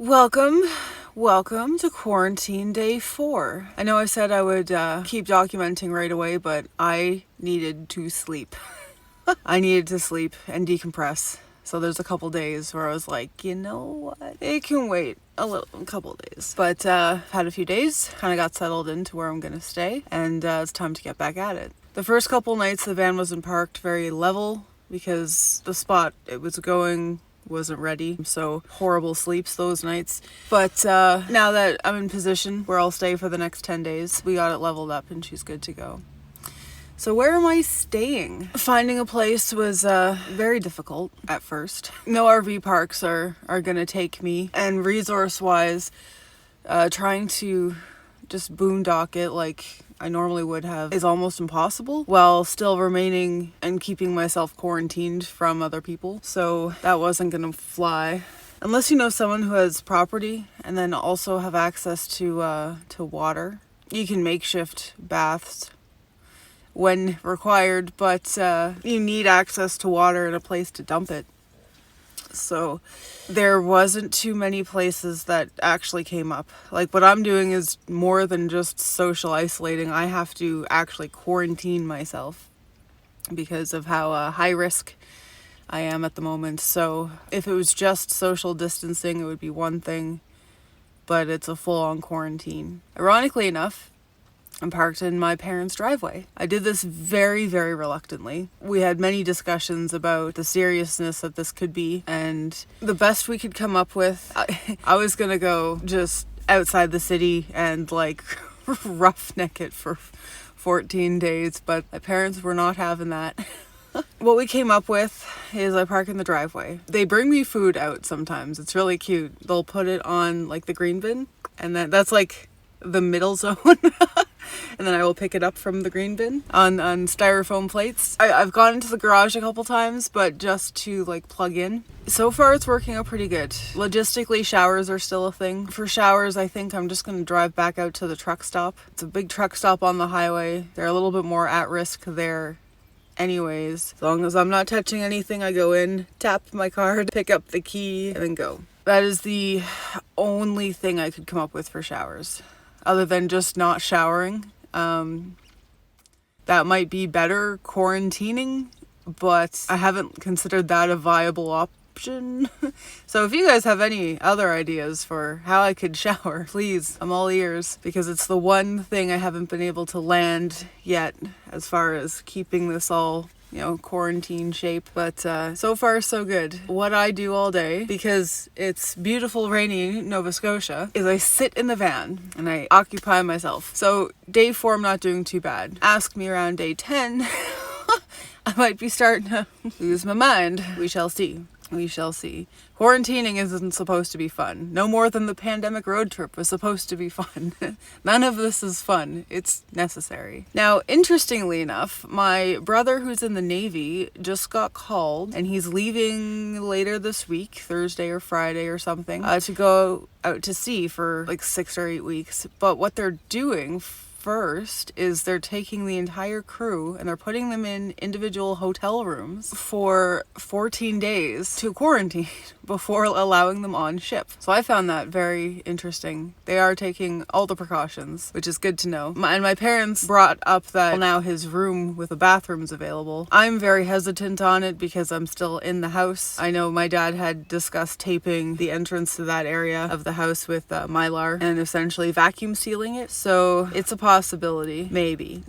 Welcome to quarantine day 4. I know I said I would keep documenting right away, but I needed to sleep. I needed to sleep and decompress. So there's a couple days where I was like, you know what? It can wait a couple days. But had a few days, kind of got settled into where I'm going to stay, and it's time to get back at it. The first couple nights the van wasn't parked very level because the spot it was going wasn't ready, so horrible sleeps those nights. But now that I'm in position where I'll stay for the next 10 days, we got it leveled up and she's good to go. So where am I staying? Finding a place was very difficult at first. No RV parks are gonna take me, and resource-wise, trying to just boondock it like I normally would have is almost impossible, while still remaining and keeping myself quarantined from other people. So that wasn't gonna fly. Unless you know someone who has property and then also have access to water. You can makeshift baths when required, but you need access to water and a place to dump it. So there wasn't too many places that actually came up. Like, what I'm doing is more than just social isolating. I have to actually quarantine myself because of how high risk I am at the moment. So if it was just social distancing, it would be one thing, but it's a full-on quarantine. Ironically enough, I'm parked in my parents' driveway. I did this very, very reluctantly. We had many discussions about the seriousness that this could be, and the best we could come up with, I was gonna go just outside the city and like roughneck it for 14 days, but my parents were not having that. What we came up with is I park in the driveway. They bring me food out sometimes. It's really cute. They'll put it on like the green bin, and that's like the middle zone. And then I will pick it up from the green bin on styrofoam plates. I've gone into the garage a couple times, but just to like plug in. So far it's working out pretty good. Logistically, showers are still a thing. For showers, I think I'm just going to drive back out to the truck stop. It's a big truck stop on the highway. They're a little bit more at risk there anyways. As long as I'm not touching anything, I go in, tap my card, pick up the key, and then go. That is the only thing I could come up with for showers. Other than just not showering. That might be better quarantining, but I haven't considered that a viable option. So if you guys have any other ideas for how I could shower, please, I'm all ears, because it's the one thing I haven't been able to land yet as far as keeping this all quarantine shape. But so far so good. What I do all day, because it's beautiful rainy Nova Scotia, is I sit in the van and I occupy myself. So day 4 I'm not doing too bad. Ask me around day 10 I might be starting to lose my mind. We shall see. Quarantining isn't supposed to be fun. No more than the pandemic road trip was supposed to be fun. None of this is fun. It's necessary. Now, interestingly enough, my brother who's in the Navy just got called, and he's leaving later this week, Thursday or Friday or something, to go out to sea for like 6 or 8 weeks. But what they're doing first is they're taking the entire crew and they're putting them in individual hotel rooms for 14 days to quarantine before allowing them on ship. So I found that very interesting. They are taking all the precautions, which is good to know. And my parents brought up that now his room with a bathroom is available. I'm very hesitant on it because I'm still in the house. I know my dad had discussed taping the entrance to that area of the house with Mylar and essentially vacuum sealing it. So it's a possibility, maybe.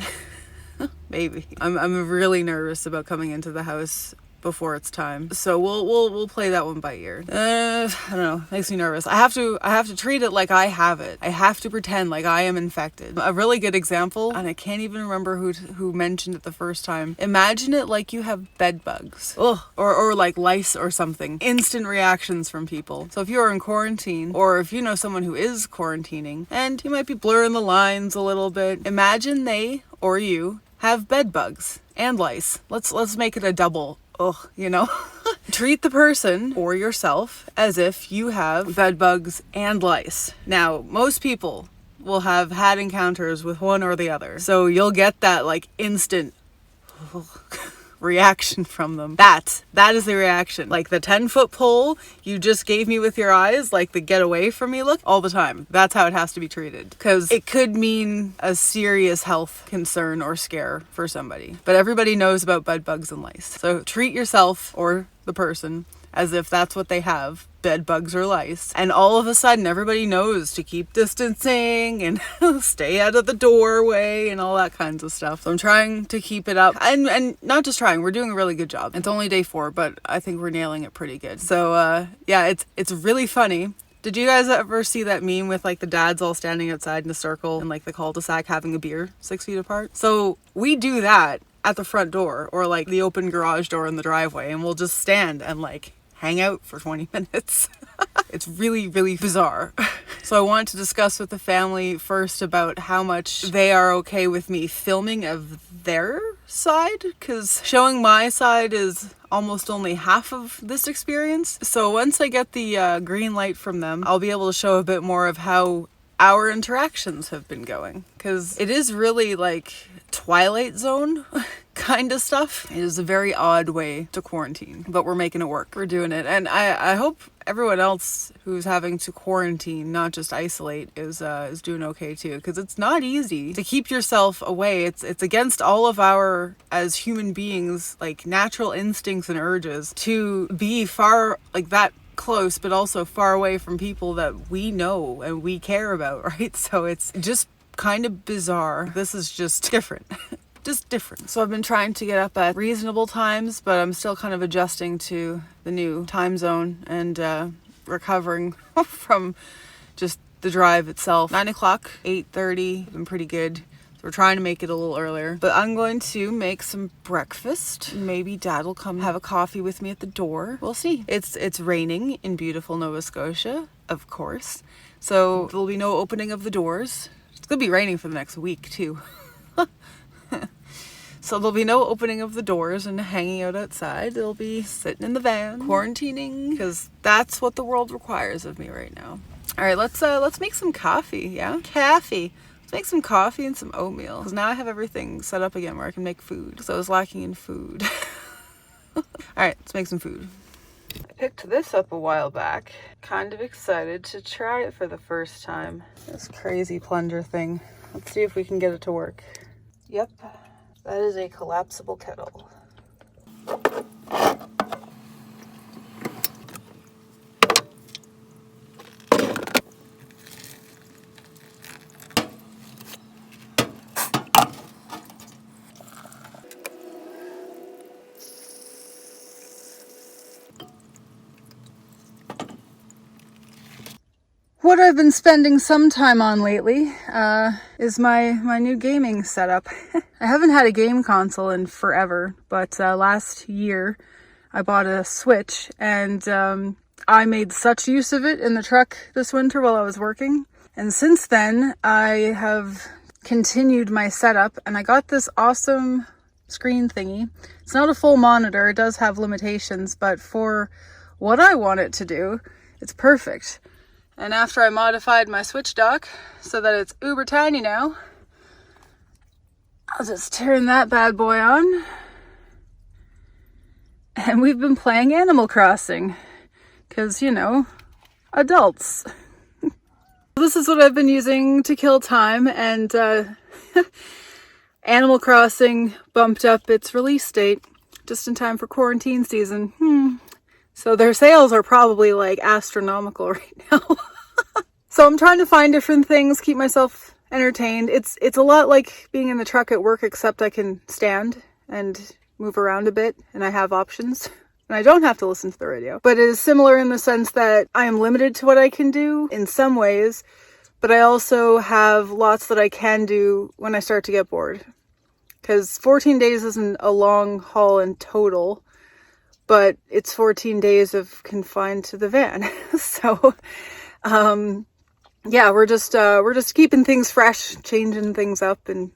Maybe. I'm really nervous about coming into the house before it's time. So we'll play that one by ear. I don't know, makes me nervous. I have to treat it like I have it. I have to pretend like I am infected. A really good example, and I can't even remember who mentioned it the first time. Imagine it like you have bed bugs. Ugh. Or like lice or something. Instant reactions from people. So if you are in quarantine, or if you know someone who is quarantining, and you might be blurring the lines a little bit, imagine they or you have bed bugs and lice. Let's make it a double. Ugh, you know? Treat the person or yourself as if you have bed bugs and lice. Now, most people will have had encounters with one or the other. So you'll get that like instant reaction from them. That is the reaction. Like the 10-foot pole you just gave me with your eyes, like the get away from me look, all the time. That's how it has to be treated. Because it could mean a serious health concern or scare for somebody. But everybody knows about bed bugs and lice. So treat yourself or the person as if that's what they have, bed bugs or lice. And all of a sudden, everybody knows to keep distancing and stay out of the doorway and all that kinds of stuff. So I'm trying to keep it up. And not just trying, we're doing a really good job. It's only day 4, but I think we're nailing it pretty good. So yeah, it's really funny. Did you guys ever see that meme with like the dads all standing outside in a circle and like the cul-de-sac having a beer 6 feet apart? So we do that at the front door or like the open garage door in the driveway, and we'll just stand and like hang out for 20 minutes. It's really, really bizarre. So I want to discuss with the family first about how much they are okay with me filming of their side, because showing my side is almost only half of this experience. So once I get the green light from them, I'll be able to show a bit more of how our interactions have been going, because it is really like Twilight Zone kind of stuff. It is a very odd way to quarantine, but we're making it work. We're doing it. And I hope everyone else who's having to quarantine, not just isolate, is doing okay too, because it's not easy to keep yourself away. It's against all of our, as human beings, like natural instincts and urges to be far like that close, but also far away from people that we know and we care about, right? So it's just kind of bizarre. This is just different. Just different. So I've been trying to get up at reasonable times, but I'm still kind of adjusting to the new time zone and recovering from just the drive itself. 9 o'clock, 8:30, been pretty good. So we're trying to make it a little earlier. But I'm going to make some breakfast. Maybe Dad will come have a coffee with me at the door. We'll see. It's raining in beautiful Nova Scotia, of course. So there'll be no opening of the doors. It's going to be raining for the next week too. So there'll be no opening of the doors and hanging out outside. They'll be sitting in the van, quarantining, because that's what the world requires of me right now. All right, let's make some coffee, yeah? Coffee. Let's make some coffee and some oatmeal, because now I have everything set up again where I can make food, because I was lacking in food. All right, let's make some food. I picked this up a while back. Kind of excited to try it for the first time. This crazy plunger thing. Let's see if we can get it to work. Yep. That is a collapsible kettle. What I've been spending some time on lately is my new gaming setup. I haven't had a game console in forever, but last year I bought a Switch, and I made such use of it in the truck this winter while I was working. And since then, I have continued my setup, and I got this awesome screen thingy. It's not a full monitor, it does have limitations, but for what I want it to do, it's perfect. And after I modified my Switch dock so that it's uber tiny now, I'll just turn that bad boy on. And we've been playing Animal Crossing, because, you know, adults. This is what I've been using to kill time, and Animal Crossing bumped up its release date just in time for quarantine season. So their sales are probably like astronomical right now. So I'm trying to find different things, keep myself entertained. It's a lot like being in the truck at work, except I can stand and move around a bit, and I have options. And I don't have to listen to the radio. But it is similar in the sense that I am limited to what I can do in some ways, but I also have lots that I can do when I start to get bored. Because 14 days isn't a long haul in total, but it's 14 days of confined to the van. So, yeah, we're just keeping things fresh, changing things up, and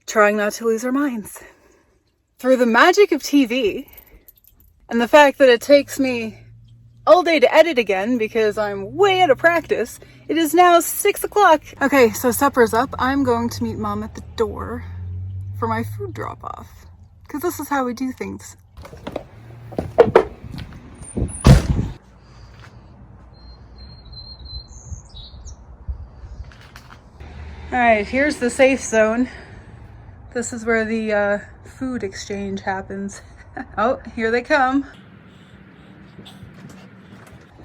trying not to lose our minds. Through the magic of TV, and the fact that it takes me all day to edit again because I'm way out of practice, it is now 6 o'clock. Okay, so supper's up. I'm going to meet Mom at the door for my food drop-off. because this is how we do things. All right, here's the safe zone. This is where the food exchange happens. Oh, here they come.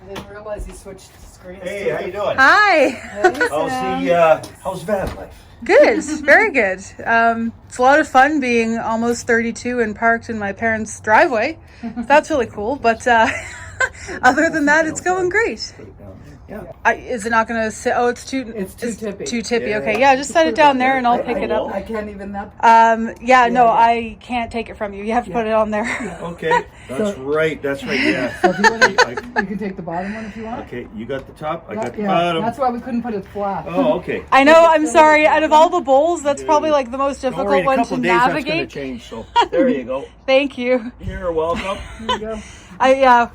I didn't realize you switched screens. Hey, how you doing? Hi. How's van life? Good, very good. It's a lot of fun being almost 32 and parked in my parents' driveway. That's really cool, but other than that, it's going great. Yeah. Is it not going to sit? Oh, it's too tippy. Too tippy. Yeah. Okay, yeah, just set it down there and I'll pick it up. I can't even that. No, I can't take it from you. You have to put it on there. Okay, that's right, yeah. So if you, want you can take the bottom one if you want. Okay, you got the top, I got the bottom. That's why we couldn't put it flat. Oh, okay. I know, I'm sorry. Out of all the bowls, that's probably like the most Don't difficult worry, one a couple to days that's navigate. gonna change, so there you go. Thank you. You're welcome. Here you go.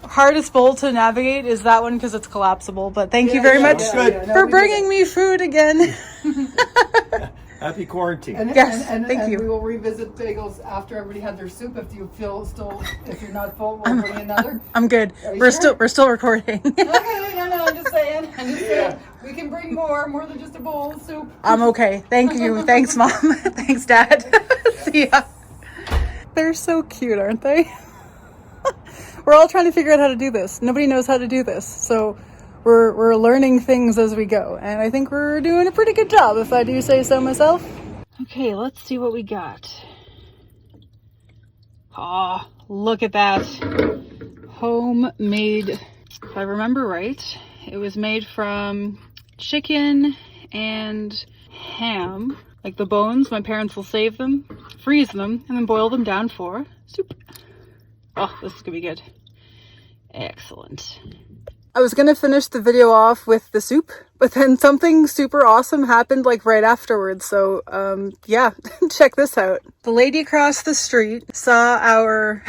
Hardest bowl to navigate is that one because it's collapsible. But thank you very much good. for bringing me food again. Happy quarantine. Yes, and thank you. We will revisit bagels after everybody had their soup. If you feel still, if you're not full, we'll bring another. I'm good. Are you We're sure? still recording. Okay, no, I'm just saying. We can bring more than just a bowl of soup. I'm okay. Thank you. Thanks, Mom. Thanks, Dad. See ya. They're so cute, aren't they? We're all trying to figure out how to do this. Nobody knows how to do this. So we're learning things as we go. And I think we're doing a pretty good job, if I do say so myself. Okay, let's see what we got. Ah, look at that. Homemade. If I remember right, it was made from chicken and ham. Like the bones, my parents will save them, freeze them, and then boil them down for soup. Oh, this is gonna be good. Excellent. I was gonna finish the video off with the soup, but then something super awesome happened like right afterwards. So yeah, check this out. The lady across the street saw our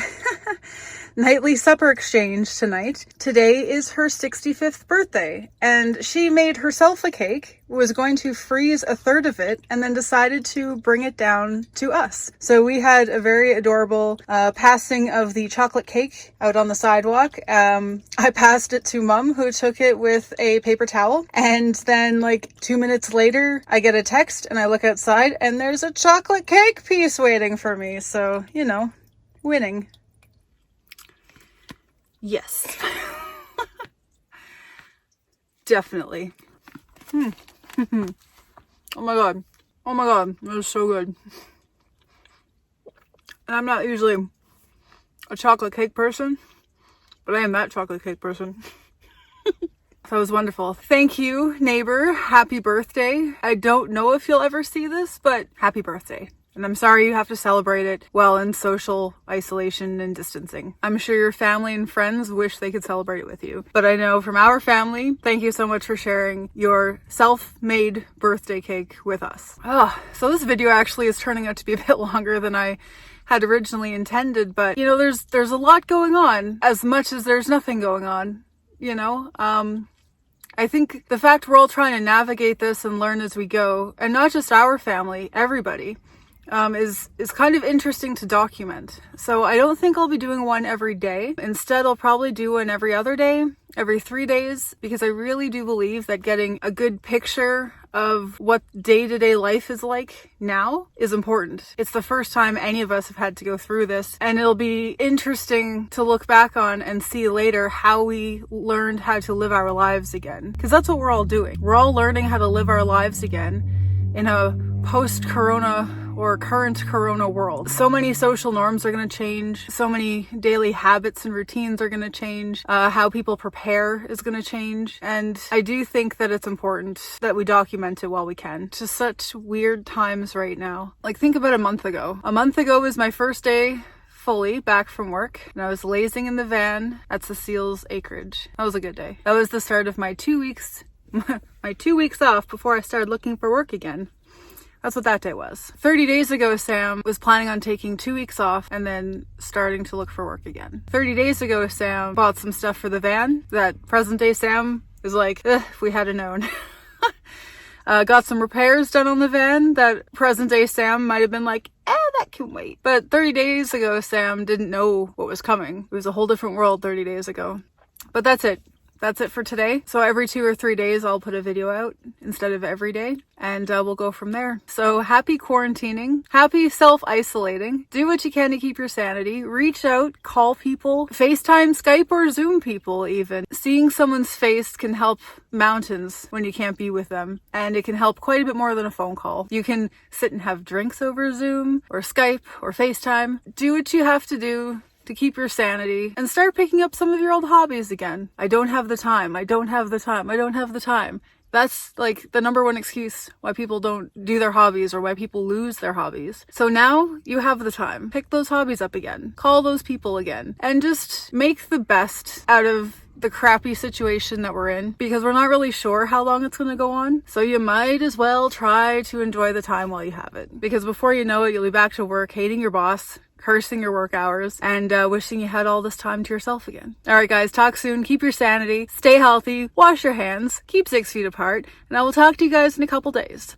nightly supper exchange tonight. Today is her 65th birthday, and she made herself a cake, was going to freeze a third of it, and then decided to bring it down to us. So we had a very adorable passing of the chocolate cake out on the sidewalk. I passed it to Mum, who took it with a paper towel, and then like 2 minutes later, I get a text and I look outside and there's a chocolate cake piece waiting for me. So, you know, winning. Yes. Definitely. Oh my god. Oh my god. That was so good. And I'm not usually a chocolate cake person, but I am that chocolate cake person. That was wonderful. Thank you, neighbor. Happy birthday. I don't know if you'll ever see this, but happy birthday. And I'm sorry you have to celebrate it while in social isolation and distancing. I'm sure your family and friends wish they could celebrate it with you. But I know from our family, thank you so much for sharing your self-made birthday cake with us. So this video actually is turning out to be a bit longer than I had originally intended. But, you know, there's a lot going on as much as there's nothing going on, you know? I think the fact we're all trying to navigate this and learn as we go, and not just our family, everybody, is kind of interesting to document. So I don't think I'll be doing one every day. Instead, I'll probably do one every other day, every 3 days, because I really do believe that getting a good picture of what day-to-day life is like now is important. It's the first time any of us have had to go through this, and it'll be interesting to look back on and see later how we learned how to live our lives again. Because that's what we're all doing. We're all learning how to live our lives again in a post-corona or current corona world. So many social norms are going to change. So many daily habits and routines are going to change. How people prepare is going to change. And I do think that it's important that we document it while we can. It's just such weird times right now. Like, think about a month ago. A month ago was my first day fully back from work, and I was lazing in the van at Cecile's acreage. That was a good day. That was the start of my 2 weeks, my 2 weeks off before I started looking for work again. That's what that day was. 30 days ago, Sam was planning on taking 2 weeks off and then starting to look for work again. 30 days ago, Sam bought some stuff for the van that present day Sam is like, if we had known. Got some repairs done on the van that present day Sam might have been like, that can wait. But 30 days ago, Sam didn't know what was coming. It was a whole different world 30 days ago. But that's it. That's it for today. So every 2 or 3 days, I'll put a video out instead of every day, and we'll go from there. So happy quarantining, happy self-isolating. Do what you can to keep your sanity. Reach out, call people, FaceTime, Skype, or Zoom people even. Seeing someone's face can help mountains when you can't be with them, and it can help quite a bit more than a phone call. You can sit and have drinks over Zoom, or Skype, or FaceTime. Do what you have to do to keep your sanity and start picking up some of your old hobbies again. I don't have the time. I don't have the time. I don't have the time. That's like the number one excuse why people don't do their hobbies or why people lose their hobbies. So now you have the time. Pick those hobbies up again. Call those people again. And just make the best out of the crappy situation that we're in, because we're not really sure how long it's going to go on. So you might as well try to enjoy the time while you have it, because before you know it, you'll be back to work, hating your boss, cursing your work hours, and wishing you had all this time to yourself again. All right, guys, talk soon. Keep your sanity. Stay healthy. Wash your hands. Keep 6 feet apart. And I will talk to you guys in a couple days.